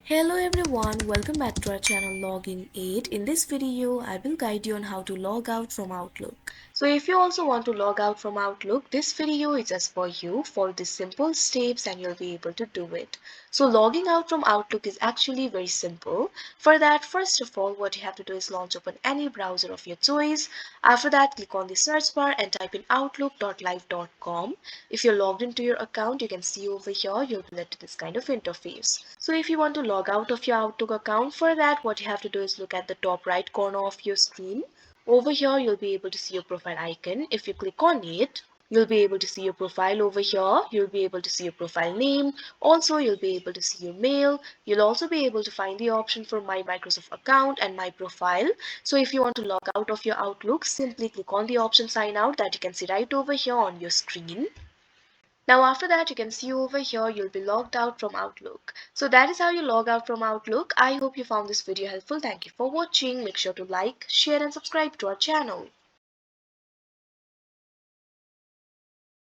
Hello everyone, welcome back to our channel Login 8. In this video, I will guide you on how to log out from Outlook. So if you also want to log out from Outlook, this video is just for you. Follow these simple steps and you'll be able to do it. So logging out from Outlook is actually very simple. For that, first of all, what you have to do is launch open any browser of your choice. After that, click on the search bar and type in outlook.live.com. If you're logged into your account, you can see over here, you'll be led to this kind of interface. So if you want to log out of your Outlook account, for that, what you have to do is look at the top right corner of your screen. Over here, you'll be able to see your profile icon. If you click on it, you'll be able to see your profile over here. You'll be able to see your profile name. Also, you'll be able to see your mail. You'll also be able to find the option for My Microsoft account and My Profile. So if you want to log out of your Outlook, simply click on the option Sign Out that you can see right over here on your screen. Now after that, you can see over here you'll be logged out from Outlook. So that is how you log out from Outlook. I hope you found this video helpful. Thank you for watching. Make sure to like, share and subscribe to our channel.